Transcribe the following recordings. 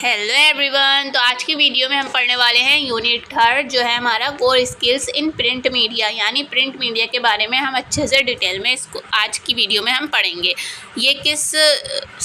Hello everyone. तो आज की वीडियो में हम पढ़ने वाले हैं यूनिट 3 जो है हमारा core skills in print media, यानी प्रिंट मीडिया के बारे में हम अच्छे से डिटेल में इसको आज की वीडियो में हम पढ़ेंगे। ये किस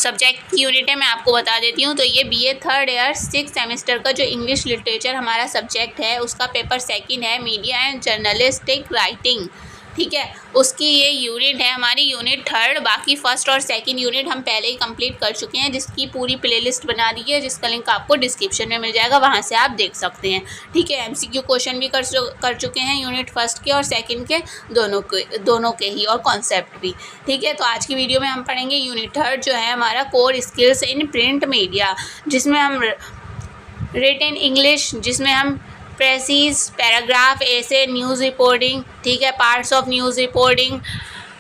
सब्जेक्ट की यूनिट है मैं आपको बता देती हूँ। तो ये BA 3rd year 6th semester का जो इंग्लिश लिटरेचर हमारा सब्जेक्ट है उसका पेपर 2 है, मीडिया एंड जर्नलिस्टिक राइटिंग। ठीक है, उसकी ये यूनिट है हमारी यूनिट 3rd। बाकी 1st और 2nd यूनिट हम पहले ही कंप्लीट कर चुके हैं, जिसकी पूरी प्लेलिस्ट बना दी है, जिसका लिंक आपको डिस्क्रिप्शन में मिल जाएगा, वहाँ से आप देख सकते हैं। ठीक है, एमसीक्यू क्वेश्चन भी कर चुके हैं यूनिट 1st के और 2nd के दोनों के ही, और कॉन्सेप्ट भी। ठीक है, तो आज की वीडियो में हम पढ़ेंगे यूनिट 3rd जो है हमारा core skills in print media, जिसमें हम रिटन इंग्लिश, जिसमें हम प्रेसीज, पैराग्राफ, ऐसे, न्यूज़ रिपोर्टिंग, ठीक है, parts of news reporting,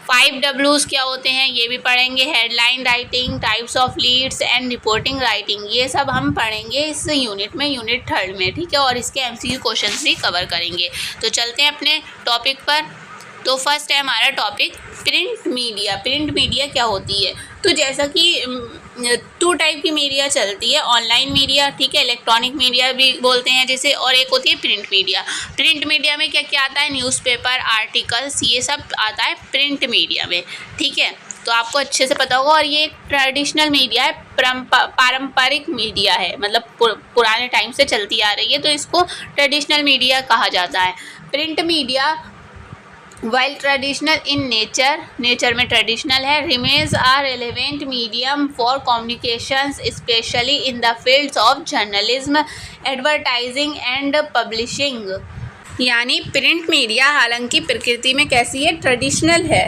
5 Ws क्या होते हैं ये भी पढ़ेंगे, headline writing, types of Leeds and reporting writing, ये सब हम पढ़ेंगे इस यूनिट में, यूनिट 3rd में। ठीक है, और इसके एमसीक्यू क्वेश्चंस भी कवर करेंगे। तो चलते हैं अपने टॉपिक पर। तो फर्स्ट है हमारा topic print media. Print media क्या होती है? तो जैसा कि 2 टाइप की मीडिया चलती है, ऑनलाइन मीडिया, ठीक है, इलेक्ट्रॉनिक मीडिया भी बोलते हैं जिसे, और एक होती है प्रिंट मीडिया। प्रिंट मीडिया में क्या क्या आता है? न्यूज़पेपर, आर्टिकल्स, ये सब आता है प्रिंट मीडिया में। ठीक है, तो आपको अच्छे से पता होगा। और ये एक ट्रेडिशनल मीडिया है, पारंपरिक मीडिया है, मतलब पुराने टाइम से चलती आ रही है, तो इसको ट्रेडिशनल मीडिया कहा जाता है। Print media while traditional in nature में ट्रेडिशनल है, remains are relevant medium for communications especially in the fields of journalism, advertising and publishing. यानी प्रिंट मीडिया हालांकि प्रकृति में कैसी है? ट्रेडिशनल है,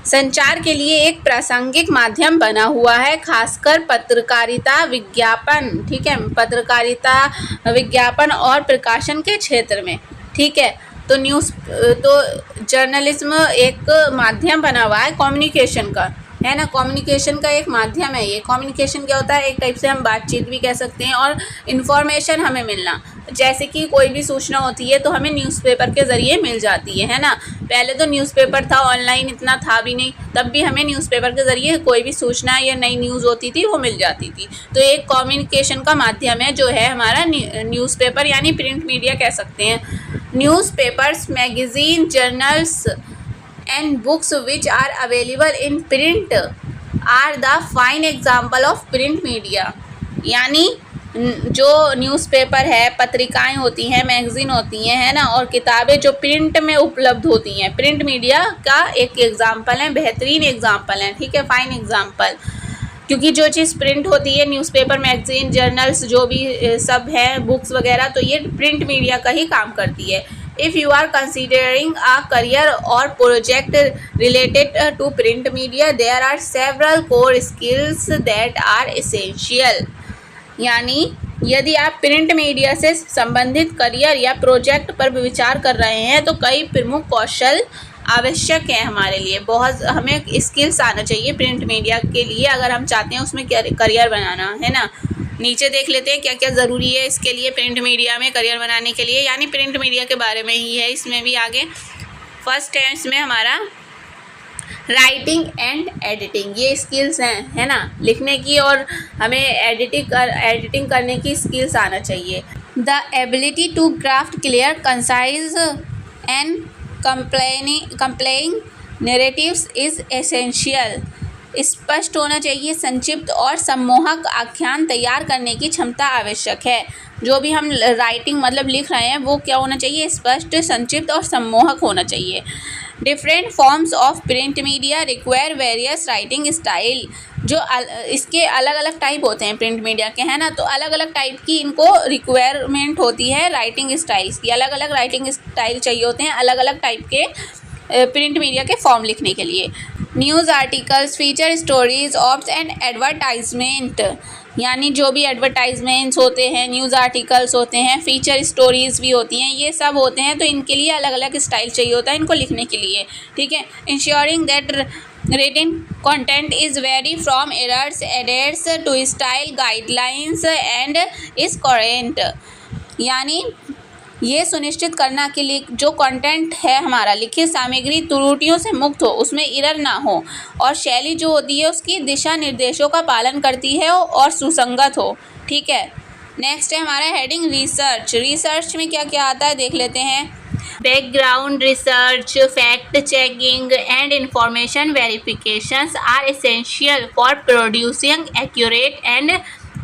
संचार के लिए एक प्रासंगिक माध्यम बना हुआ है, खासकर पत्रकारिता, विज्ञापन, ठीक है, पत्रकारिता, विज्ञापन और प्रकाशन के क्षेत्र में। ठीक है, तो जर्नलिज्म एक माध्यम बना हुआ है कम्युनिकेशन का, है ना, कम्युनिकेशन का एक माध्यम है ये। कम्युनिकेशन क्या होता है? एक टाइप से हम बातचीत भी कह सकते हैं, और इन्फॉर्मेशन हमें मिलना, जैसे कि कोई भी सूचना होती है तो हमें न्यूज़पेपर के ज़रिए मिल जाती है ना। पहले तो न्यूज़पेपर था, ऑनलाइन इतना था भी नहीं, तब भी हमें न्यूज़पेपर के ज़रिए कोई भी सूचना या नई न्यूज़ होती थी वो मिल जाती थी। तो एक कम्युनिकेशन का माध्यम है जो है हमारा न्यूज़पेपर, यानी प्रिंट मीडिया कह सकते हैं। Newspapers, magazine, journals and books which are available in print are the fine example of print media। यानी जो न्यूज़पेपर है, पत्रिकाएं होती हैं, मैगज़ीन होती हैं, है ना, और किताबें जो प्रिंट में उपलब्ध होती हैं, प्रिंट मीडिया का एक एग्जाम्पल है, बेहतरीन एग्जाम्पल है। ठीक है, फाइन एग्जाम्पल, क्योंकि जो चीज़ प्रिंट होती है, न्यूज़पेपर, मैगज़ीन, जर्नल्स, जो भी सब हैं, बुक्स वगैरह, तो ये प्रिंट मीडिया का ही काम करती है। If you are considering a career or project related to print media, there are several core skills that are essential। यानी यदि आप प्रिंट मीडिया से संबंधित करियर या प्रोजेक्ट पर विचार कर रहे हैं तो कई प्रमुख कौशल आवश्यक है हमारे लिए। बहुत हमें स्किल्स आना चाहिए प्रिंट मीडिया के लिए, अगर हम चाहते हैं उसमें करियर बनाना, है ना। नीचे देख लेते हैं क्या क्या ज़रूरी है इसके लिए, प्रिंट मीडिया में करियर बनाने के लिए, यानी प्रिंट मीडिया के बारे में ही है इसमें भी आगे। फर्स्ट है इसमें हमारा राइटिंग एंड एडिटिंग, ये स्किल्स हैं, है ना, लिखने की, और हमें एडिटिंग करने की स्किल्स आना चाहिए। The ability to craft clear, concise and compelling narratives is essential. स्पष्ट होना चाहिए, संक्षिप्त और सम्मोहक आख्यान तैयार करने की क्षमता आवश्यक है। जो भी हम राइटिंग मतलब लिख रहे हैं वो क्या होना चाहिए? स्पष्ट, संक्षिप्त और सम्मोहक होना चाहिए। Different forms of print media require various writing style, जो इसके अलग अलग टाइप होते हैं प्रिंट मीडिया के, है ना, तो अलग अलग टाइप की इनको रिक्वायरमेंट होती है राइटिंग स्टाइल्स की, अलग अलग राइटिंग स्टाइल चाहिए होते हैं अलग अलग टाइप के प्रिंट मीडिया के फॉर्म लिखने के लिए। News articles, feature stories, ops and advertisement, यानी जो भी एडवर्टाइजमेंट्स होते हैं, न्यूज़ आर्टिकल्स होते हैं, फीचर स्टोरीज़ भी होती हैं, ये सब होते हैं, तो इनके लिए अलग अलग स्टाइल चाहिए होता है इनको लिखने के लिए। ठीक है, ensuring that written content is very from errors, adheres to style guidelines and is current. यानी ये सुनिश्चित करना कि जो कंटेंट है हमारा लिखित सामग्री त्रुटियों से मुक्त हो, उसमें एरर ना हो और शैली जो होती है उसकी दिशा निर्देशों का पालन करती है और सुसंगत हो। ठीक है, नेक्स्ट है हमारा हेडिंग रिसर्च। रिसर्च में क्या क्या आता है देख लेते हैं। Background research, fact checking and information verifications are essential for producing accurate and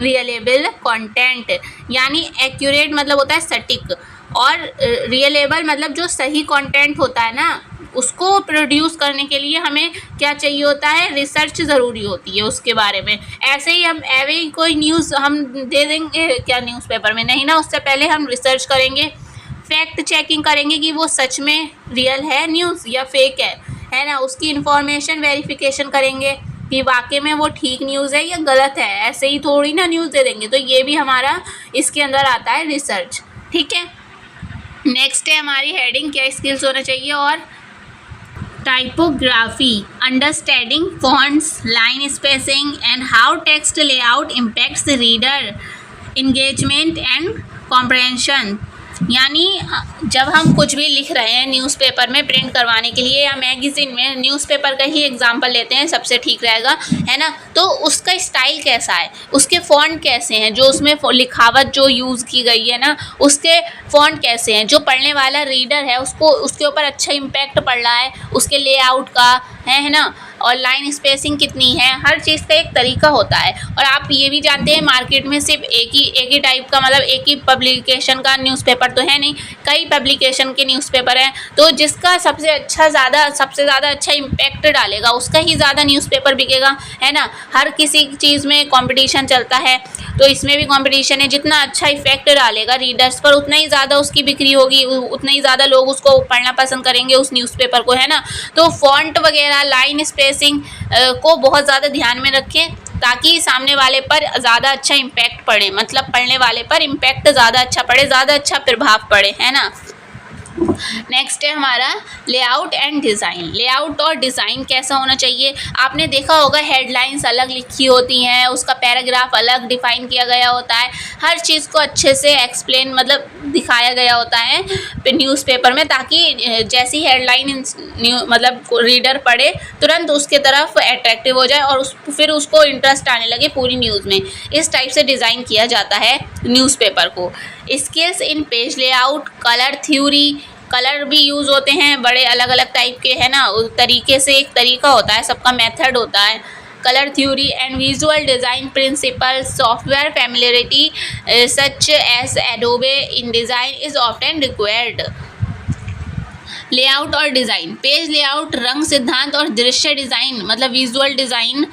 reliable content. यानी एक्यूरेट मतलब होता है सटीक और रियलेबल मतलब जो सही कंटेंट होता है ना, उसको प्रोड्यूस करने के लिए हमें क्या चाहिए होता है, रिसर्च ज़रूरी होती है उसके बारे में। ऐसे ही हम कोई न्यूज़ हम दे देंगे क्या न्यूज़पेपर में, नहीं ना, उससे पहले हम रिसर्च करेंगे, फैक्ट चेकिंग करेंगे कि वो सच में रियल है न्यूज़ या फेक है ना। उसकी इंफॉर्मेशन वेरिफिकेशन करेंगे कि वाकई में वो ठीक न्यूज़ है या गलत है, ऐसे ही थोड़ी ना न्यूज़ दे देंगे। तो ये भी हमारा इसके अंदर आता है रिसर्च। ठीक है, नेक्स्ट है हमारी हेडिंग क्या स्किल्स होना चाहिए और typography, understanding fonts, line spacing and how text layout impacts reader engagement and comprehension. यानी जब हम कुछ भी लिख रहे हैं न्यूज़पेपर में प्रिंट करवाने के लिए या मैगज़ीन में, न्यूज़पेपर का ही एग्जांपल लेते हैं, सबसे ठीक रहेगा, है ना। तो उसका स्टाइल कैसा है, उसके फ़ॉन्ट कैसे हैं, जो उसमें लिखावट जो यूज़ की गई है ना, उसके फ़ॉन्ट कैसे हैं, जो पढ़ने वाला रीडर है उसको उसके ऊपर अच्छा इम्पैक्ट पड़ रहा है, उसके लेआउट का है ना, और लाइन स्पेसिंग कितनी है, हर चीज़ का एक तरीका होता है। और आप ये भी जानते हैं मार्केट में सिर्फ एक ही टाइप का, मतलब एक ही पब्लिकेशन का न्यूज़पेपर तो है नहीं, कई पब्लिकेशन के न्यूज़पेपर हैं। तो जिसका सबसे ज़्यादा अच्छा इम्पैक्ट डालेगा उसका ही ज़्यादा न्यूज़पेपर बिकेगा, है ना। हर किसी चीज़ में कंपटीशन चलता है, तो इसमें भी कंपटीशन है। जितना अच्छा इफेक्ट डालेगा रीडर्स पर उतना ही ज़्यादा उसकी बिक्री होगी, उतना ही ज़्यादा लोग उसको पढ़ना पसंद करेंगे उस न्यूज़पेपर को, है ना। तो फॉन्ट वगैरह, लाइन स्पेसिंग को बहुत ज़्यादा ध्यान में रखें ताकि सामने वाले पर ज़्यादा अच्छा इम्पैक्ट पड़े, मतलब पढ़ने वाले पर इम्पैक्ट ज़्यादा अच्छा पड़े, ज़्यादा अच्छा प्रभाव पड़े, है ना। नेक्स्ट है हमारा लेआउट एंड डिज़ाइन। लेआउट और डिज़ाइन कैसा होना चाहिए, आपने देखा होगा हेडलाइंस अलग लिखी होती हैं, उसका पैराग्राफ अलग डिफ़ाइन किया गया होता है, हर चीज़ को अच्छे से एक्सप्लेन मतलब दिखाया गया होता है न्यूज़पेपर में, ताकि जैसी हेडलाइन मतलब रीडर पढ़े तुरंत उसके तरफ अट्रैक्टिव हो जाए और फिर उसको इंटरेस्ट आने लगे पूरी न्यूज़ में। इस टाइप से डिज़ाइन किया जाता है न्यूज़पेपर को। Skills in page layout, colour theory, colour भी यूज़ होते हैं बड़े अलग अलग टाइप के, है ना। उस तरीके से एक तरीका होता है, सबका मेथड होता है। Colour theory and visual design principle, software familiarity such as Adobe InDesign is often required. Layout और डिज़ाइन, पेज लेआउट, रंग सिद्धांत और दृश्य डिज़ाइन मतलब विजुअल डिज़ाइन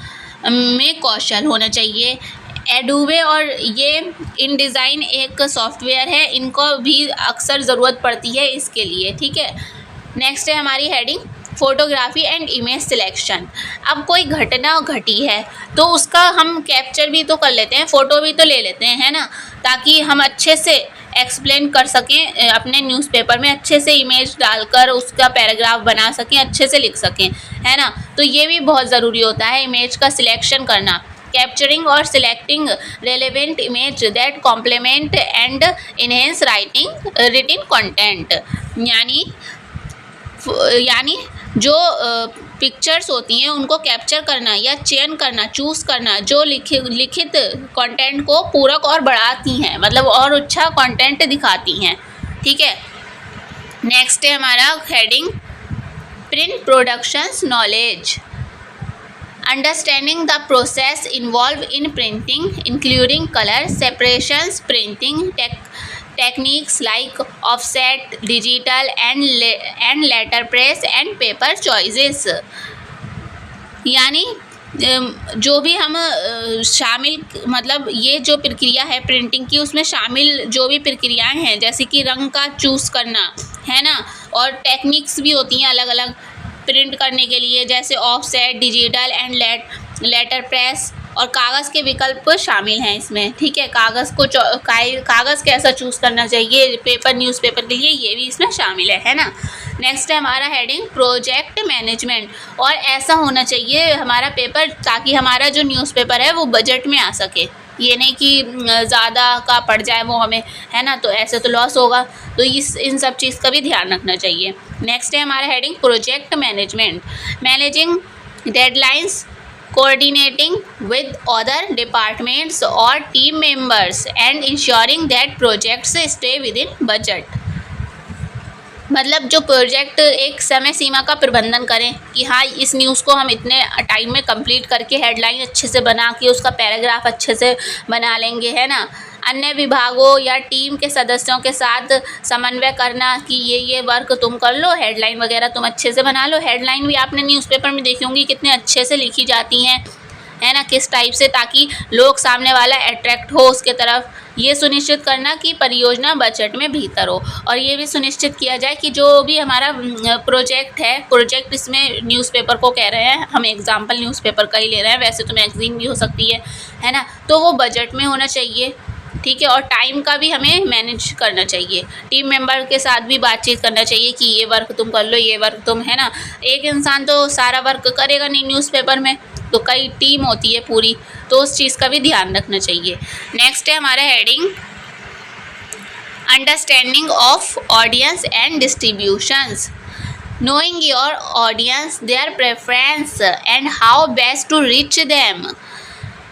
में कौशल होना चाहिए। एडोबे और ये इन डिज़ाइन एक सॉफ्टवेयर है, इनको भी अक्सर ज़रूरत पड़ती है इसके लिए। ठीक है, नेक्स्ट है हमारी heading photography and image selection. अब कोई घटना घटी है तो उसका हम कैप्चर भी तो कर लेते हैं, फ़ोटो भी तो ले लेते हैं, है ना, ताकि हम अच्छे से एक्सप्लेन कर सकें अपने न्यूज़पेपर में, अच्छे से इमेज डालकर उसका पैराग्राफ बना सकें, अच्छे से लिख सकें, है ना। तो ये भी बहुत ज़रूरी होता है इमेज का सिलेक्शन करना। कैप्चरिंग और selecting relevant image that complement and enhance written content. यानी जो पिक्चर्स होती हैं उनको कैप्चर करना या चयन करना, चूज़ करना, जो लिखित कंटेंट को पूरक और बढ़ाती हैं, मतलब और अच्छा कंटेंट दिखाती हैं। ठीक है, नेक्स्ट है हमारा heading print productions knowledge. Understanding the process involved in printing, including color separations, printing techniques like offset, digital and letterpress and paper choices। यानी जो भी हम शामिल मतलब ये जो प्रक्रिया है प्रिंटिंग की, उसमें शामिल जो भी प्रक्रियाएं हैं जैसे कि रंग का चूज़ करना, है ना, और टेक्निक्स भी होती हैं अलग अलग प्रिंट करने के लिए, जैसे offset, digital and later press, और कागज़ के विकल्प शामिल हैं इसमें। ठीक है, कागज़ कैसा चूज़ करना चाहिए पेपर न्यूज़पेपर के लिए, ये भी इसमें शामिल है ना। नेक्स्ट है हमारा हेडिंग प्रोजेक्ट मैनेजमेंट। और ऐसा होना चाहिए हमारा पेपर ताकि हमारा जो न्यूज़पेपर है वो बजट में आ सके, ये नहीं कि ज़्यादा का पड़ जाए वो हमें, है ना, तो ऐसे तो लॉस होगा। तो इन सब चीज़ का भी ध्यान रखना चाहिए। नेक्स्ट है हमारा heading project management, managing deadlines, coordinating with other departments or team members and ensuring that projects stay within budget। मतलब जो प्रोजेक्ट एक समय सीमा का प्रबंधन करें कि हाँ इस न्यूज़ को हम इतने टाइम में कंप्लीट करके हेडलाइन अच्छे से बना के उसका पैराग्राफ अच्छे से बना लेंगे, है ना। अन्य विभागों या टीम के सदस्यों के साथ समन्वय करना कि ये वर्क तुम कर लो, हेडलाइन वगैरह तुम अच्छे से बना लो। हेडलाइन भी आपने न्यूज़पेपर में देखी होंगी कितने अच्छे से लिखी जाती हैं, है ना, किस टाइप से, ताकि लोग सामने वाला अट्रैक्ट हो उसके तरफ। ये सुनिश्चित करना कि परियोजना बजट में भीतर हो, और ये भी सुनिश्चित किया जाए कि जो भी हमारा प्रोजेक्ट इसमें न्यूज़पेपर को कह रहे हैं, हम एग्जांपल न्यूज़पेपर का ही ले रहे हैं, वैसे तो मैगजीन भी हो सकती है ना, तो वो बजट में होना चाहिए, ठीक है। और टाइम का भी हमें मैनेज करना चाहिए, टीम मेंबर के साथ भी बातचीत करना चाहिए कि ये वर्क तुम कर लो, ये वर्क तुम, है ना। एक इंसान तो सारा वर्क करेगा नहीं न्यूज़पेपर में, तो कई टीम होती है पूरी, तो उस चीज़ का भी ध्यान रखना चाहिए। नेक्स्ट है हमारा heading understanding of audience and distributions, knowing your audience, their preference and how best to reach them.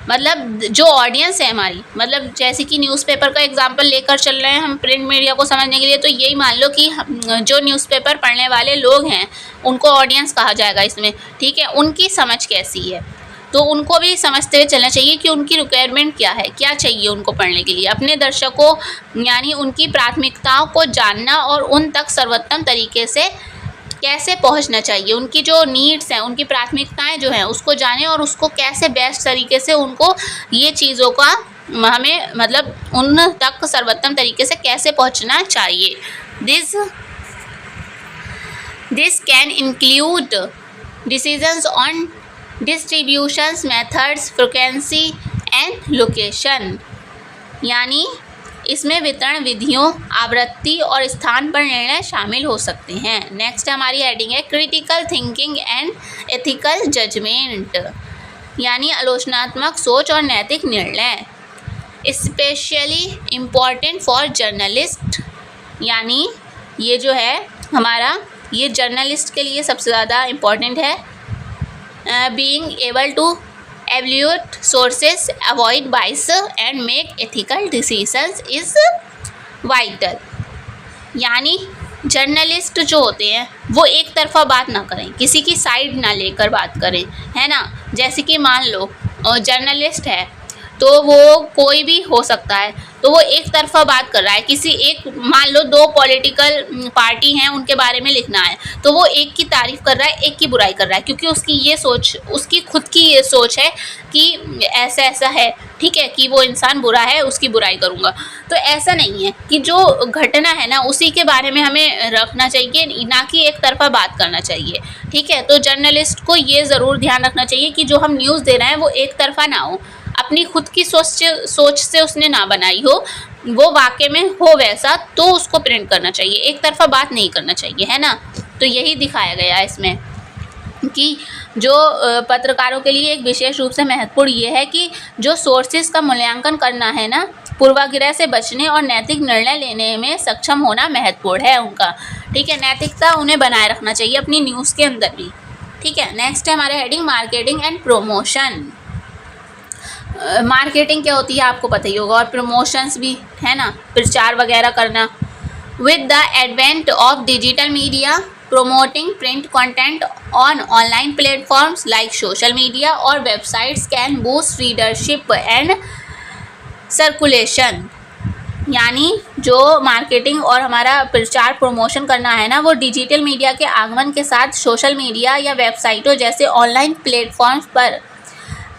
मतलब जो ऑडियंस है हमारी, मतलब जैसे कि न्यूज़पेपर का एग्जांपल लेकर चल रहे हैं हम प्रिंट मीडिया को समझने के लिए, तो यही मान लो कि जो न्यूज़पेपर पढ़ने वाले लोग हैं उनको ऑडियंस कहा जाएगा इसमें, ठीक है। उनकी समझ कैसी है, तो उनको भी समझते हुए चलना चाहिए कि उनकी रिक्वायरमेंट क्या है, क्या चाहिए उनको पढ़ने के लिए। अपने दर्शकों यानी उनकी प्राथमिकताओं को जानना और उन तक सर्वोत्तम तरीके से कैसे पहुंचना चाहिए, उनकी जो नीड्स हैं, उनकी प्राथमिकताएं जो हैं उसको जानें और उसको कैसे बेस्ट तरीके से उनको ये चीज़ों का हमें मतलब उन तक सर्वोत्तम तरीके से कैसे पहुंचना चाहिए। This can include decisions on distributions methods, frequency and location, यानी इसमें वितरण विधियों, आवृत्ति और स्थान पर निर्णय शामिल हो सकते हैं। नेक्स्ट हमारी हेडिंग है critical thinking and ethical judgement, यानी आलोचनात्मक सोच और नैतिक निर्णय, स्पेशली इम्पॉर्टेंट फॉर जर्नलिस्ट, यानी ये जो है हमारा ये जर्नलिस्ट के लिए सबसे ज़्यादा इम्पॉर्टेंट है। Being able to evaluate sources, avoid bias and make ethical decisions is vital। यानी जर्नलिस्ट जो होते हैं वो एक तरफा बात ना करें, किसी की साइड ना लेकर बात करें, है ना। जैसे कि मान लो जर्नलिस्ट है तो वो कोई भी हो सकता है, तो वो एक तरफा बात कर रहा है, किसी एक मान लो 2 पॉलिटिकल पार्टी हैं उनके बारे में लिखना है, तो वो एक की तारीफ़ कर रहा है, एक की बुराई कर रहा है, क्योंकि उसकी ये सोच, उसकी खुद की ये सोच है कि ऐसा ऐसा है, ठीक है, कि वो इंसान बुरा है, उसकी बुराई करूँगा। तो ऐसा नहीं है कि जो घटना है ना उसी के बारे में हमें रखना चाहिए, ना कि एक तरफा बात करना चाहिए, ठीक है। तो जर्नलिस्ट को ये ज़रूर ध्यान रखना चाहिए कि जो हम न्यूज़ दे रहे हैं वो एक तरफा ना हो, अपनी खुद की सोच से उसने ना बनाई हो, वो वाकई में हो वैसा तो उसको प्रिंट करना चाहिए, एक तरफा बात नहीं करना चाहिए, है ना। तो यही दिखाया गया है इसमें कि जो पत्रकारों के लिए एक विशेष रूप से महत्वपूर्ण ये है कि जो सोर्सेज का मूल्यांकन करना है ना, पूर्वाग्रह से बचने और नैतिक निर्णय लेने में सक्षम होना महत्वपूर्ण है उनका, ठीक है। नैतिकता उन्हें बनाए रखना चाहिए अपनी न्यूज़ के अंदर भी, ठीक है। नेक्स्ट है हमारे heading marketing and promotion. Marketing क्या होती है आपको पता ही होगा, और प्रमोशंस भी, है ना, प्रचार वगैरह करना। With the advent of digital media, promoting print content on online platforms like social media or websites can boost readership and circulation। यानी जो मार्केटिंग और हमारा प्रचार प्रमोशन करना है ना, वो डिजिटल मीडिया के आगमन के साथ सोशल मीडिया या वेबसाइटों जैसे ऑनलाइन प्लेटफॉर्म्स पर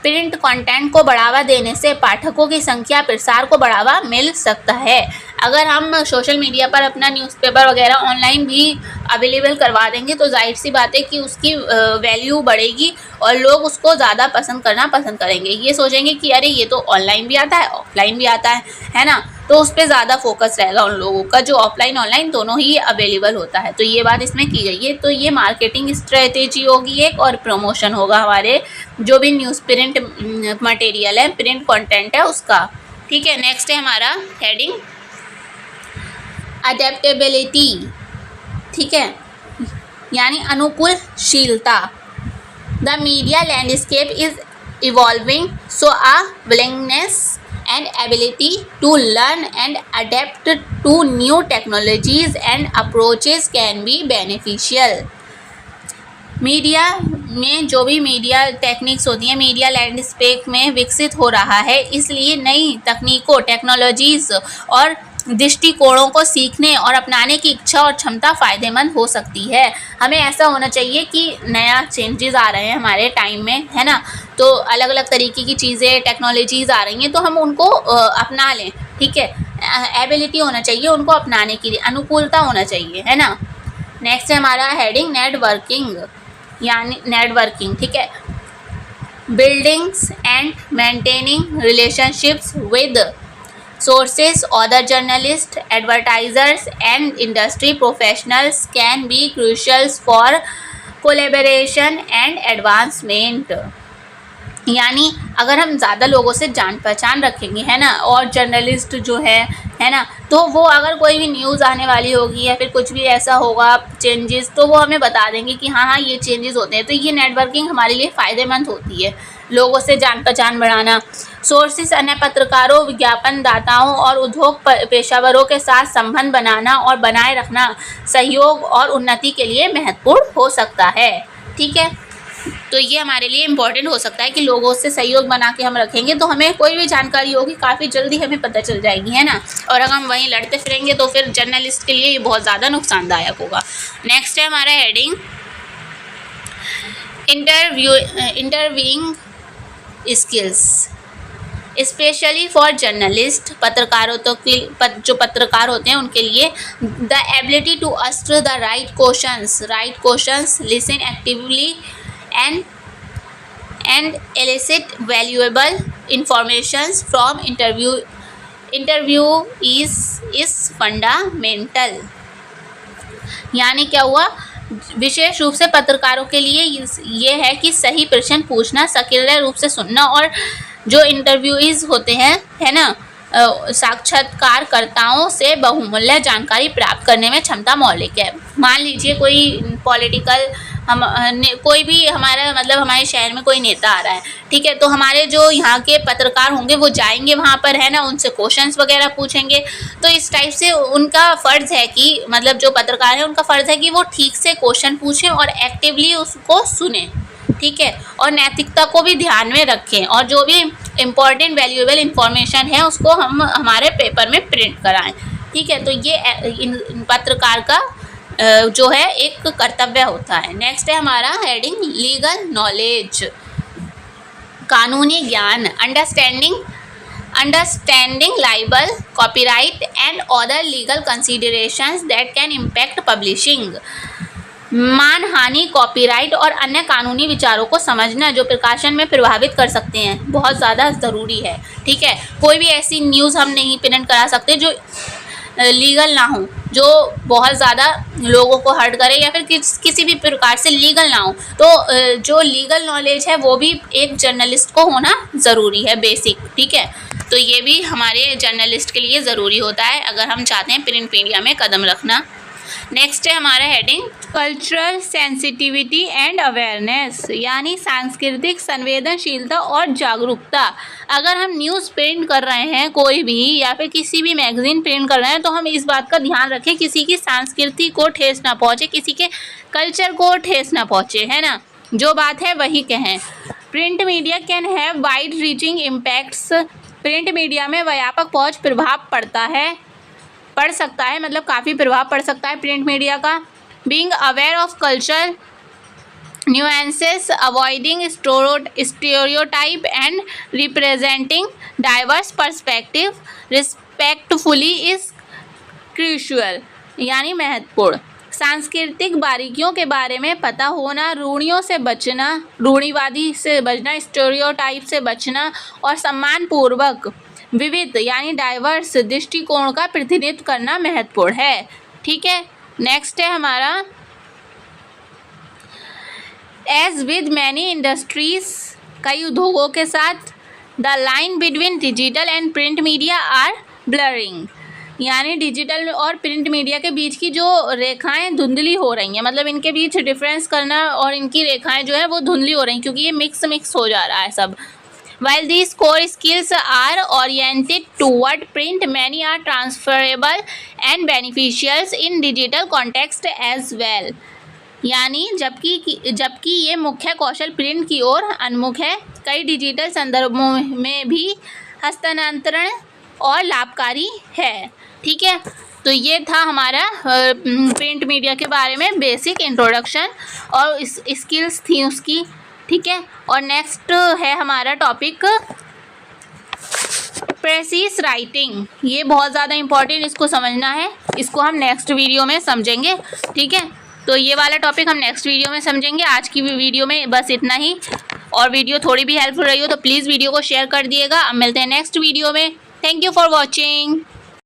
प्रिंट कंटेंट को बढ़ावा देने से पाठकों की संख्या, प्रसार को बढ़ावा मिल सकता है। अगर हम सोशल मीडिया पर अपना न्यूज़पेपर वगैरह ऑनलाइन भी अवेलेबल करवा देंगे तो जाहिर सी बात है कि उसकी वैल्यू बढ़ेगी और लोग उसको ज़्यादा पसंद करेंगे। ये सोचेंगे कि अरे ये तो ऑनलाइन भी आता है, ऑफलाइन भी आता है ना। तो उस पर ज़्यादा फोकस रहेगा उन लोगों का, जो ऑफलाइन ऑनलाइन दोनों ही अवेलेबल होता है। तो ये बात इसमें की गई है। तो ये मार्केटिंग स्ट्रेटेजी होगी एक, और प्रमोशन होगा हमारे जो भी न्यूज़ प्रिंट मटेरियल है, प्रिंट कंटेंट है उसका। ठीक है, नेक्स्ट है हमारा हेडिंग अडेप्टेबिलिटी। ठीक है, यानी अनुकूलशीलता। The media landscape is evolving, so a willingness and ability to learn and adapt to new technologies and approaches can be beneficial। Media में जो भी मीडिया टेक्निक्स होती हैं, मीडिया लैंडस्केप में विकसित हो रहा है, इसलिए नई तकनीकों, टेक्नोलॉजीज़ और दृष्टिकोणों को सीखने और अपनाने की इच्छा और क्षमता फ़ायदेमंद हो सकती है। हमें ऐसा होना चाहिए कि नया चेंजेस आ रहे हैं हमारे टाइम में, है ना, तो अलग अलग तरीके की चीज़ें, टेक्नोलॉजीज़ आ रही हैं, तो हम उनको अपना लें। ठीक है, एबिलिटी होना चाहिए उनको अपनाने के लिए, अनुकूलता होना चाहिए, है ना। नेक्स्ट है हमारा हेडिंग नेटवर्किंग, यानी नेटवर्किंग। ठीक है, buildings and maintaining relationships with sources, other journalists, advertisers and industry professionals can be crucial for collaboration and advancement। यानी अगर हम ज़्यादा लोगों से जान पहचान रखेंगे, है ना, और जर्नलिस्ट जो है ना, तो वो अगर कोई भी न्यूज़ आने वाली होगी या फिर कुछ भी ऐसा होगा चेंजेस, तो वो हमें बता देंगे कि हाँ ये चेंजेस होते हैं। तो ये नेटवर्किंग हमारे लिए फ़ायदेमंद होती है, लोगों से जान पहचान बढ़ाना। सोर्सेस अन्य पत्रकारों, विज्ञापन दाताओं और उद्योग पेशेवरों के साथ संबंध बनाना और बनाए रखना सहयोग और उन्नति के लिए महत्वपूर्ण हो सकता है। ठीक है, तो ये हमारे लिए इम्पॉर्टेंट हो सकता है कि लोगों से सहयोग बना के हम रखेंगे तो हमें कोई भी जानकारी होगी काफ़ी जल्दी हमें पता चल जाएगी, है ना। और अगर हम वहीं लड़ते फिरेंगे तो फिर जर्नलिस्ट के लिए ये बहुत ज़्यादा नुकसानदायक होगा। नेक्स्ट है हमारा heading interviewing skills, specially for journalist. पत्रकारों तो जो पत्रकार होते हैं उनके लिए the ability to ask the right questions, listen actively and elicit valuable information from interviewees is fundamental। यानी क्या हुआ, विशेष रूप से पत्रकारों के लिए ये है कि सही प्रश्न पूछना, सक्रिय रूप से सुनना, और जो इंटरव्यूईज होते हैं, है ना, साक्षात्कारकर्ताओं से बहुमूल्य जानकारी प्राप्त करने में क्षमता मौलिक है। मान लीजिए कोई पॉलिटिकल कोई भी हमारा मतलब हमारे शहर में कोई नेता आ रहा है, ठीक है, तो हमारे जो यहाँ के पत्रकार होंगे वो जाएंगे वहाँ पर, है ना, उनसे क्वेश्चंस वगैरह पूछेंगे। तो इस टाइप से उनका फ़र्ज़ है कि मतलब जो पत्रकार है उनका फ़र्ज़ है कि वो ठीक से क्वेश्चन पूछें और एक्टिवली उसको सुने, ठीक है, और नैतिकता को भी ध्यान में रखें, और जो भी इम्पॉर्टेंट वैल्यूएबल इंफॉर्मेशन है उसको हम हमारे पेपर में प्रिंट कराएं। ठीक है, तो ये पत्रकार का जो है एक कर्तव्य होता है। नेक्स्ट है हमारा हेडिंग लीगल नॉलेज, कानूनी ज्ञान, understanding liable, copyright and other legal considerations that can impact publishing. मानहानि, कॉपीराइट और अन्य कानूनी विचारों को समझना जो प्रकाशन में प्रभावित कर सकते हैं, बहुत ज़्यादा ज़रूरी है। ठीक है, कोई भी ऐसी न्यूज़ हम नहीं प्रिंट करा सकते जो लीगल ना हो, जो बहुत ज़्यादा लोगों को हर्ट करे या फिर किसी भी प्रकार से लीगल ना हो। तो जो लीगल नॉलेज है वो भी एक जर्नलिस्ट को होना ज़रूरी है, बेसिक। ठीक है, तो ये भी हमारे जर्नलिस्ट के लिए ज़रूरी होता है अगर हम चाहते हैं प्रिंट मीडिया में कदम रखना। नेक्स्ट है हमारा heading cultural sensitivity and awareness, यानी सांस्कृतिक संवेदनशीलता और जागरूकता। अगर हम न्यूज़ प्रिंट कर रहे हैं कोई भी या फिर किसी भी मैगज़ीन प्रिंट कर रहे हैं तो हम इस बात का ध्यान रखें किसी की संस्कृति को ठेस ना पहुँचे, किसी के कल्चर को ठेस ना पहुँचे, है ना, जो बात है वही कहें। Print media can have wide reaching impacts, print media में व्यापक पहुँच प्रभाव पड़ सकता है, मतलब काफ़ी प्रभाव पड़ सकता है प्रिंट मीडिया का। Being aware of culture nuances, avoiding stereotype and representing diverse perspective respectfully is crucial, यानी महत्वपूर्ण। सांस्कृतिक बारीकियों के बारे में पता होना, रूढ़ियों से बचना, रूढ़िवादी से बचना, स्टेरियोटाइप से बचना और सम्मानपूर्वक विविध यानी डाइवर्स दृष्टिकोण का प्रतिनिधित्व करना महत्वपूर्ण है। ठीक है, नेक्स्ट है हमारा एज विद मैनी इंडस्ट्रीज, कई उद्योगों के साथ the line between digital and print media are blurring, यानी डिजिटल और प्रिंट मीडिया के बीच की जो रेखाएं धुंधली हो रही हैं, मतलब इनके बीच डिफरेंस करना और इनकी रेखाएं जो है वो धुंधली हो रही हैं क्योंकि ये मिक्स हो जा रहा है सब। While these core skills are oriented toward print, many are transferable and beneficial in digital context as well. यानी जबकि ये मुख्य कौशल प्रिंट की ओर उन्मुख है, कई डिजिटल संदर्भों में भी हस्तांतरण और लाभकारी है। ठीक है, तो ये था हमारा प्रिंट मीडिया के बारे में बेसिक इंट्रोडक्शन और स्किल्स थी उसकी। ठीक है, और नेक्स्ट है हमारा टॉपिक प्रेसिस राइटिंग। ये बहुत ज़्यादा इम्पॉर्टेंट, इसको समझना है, इसको हम नेक्स्ट वीडियो में समझेंगे। ठीक है, तो ये वाला टॉपिक हम नेक्स्ट वीडियो में समझेंगे। आज की वीडियो में बस इतना ही, और वीडियो थोड़ी भी हेल्पफुल रही हो तो प्लीज़ वीडियो को शेयर कर दिएगा। अब मिलते हैं नेक्स्ट वीडियो में। Thank you for watching.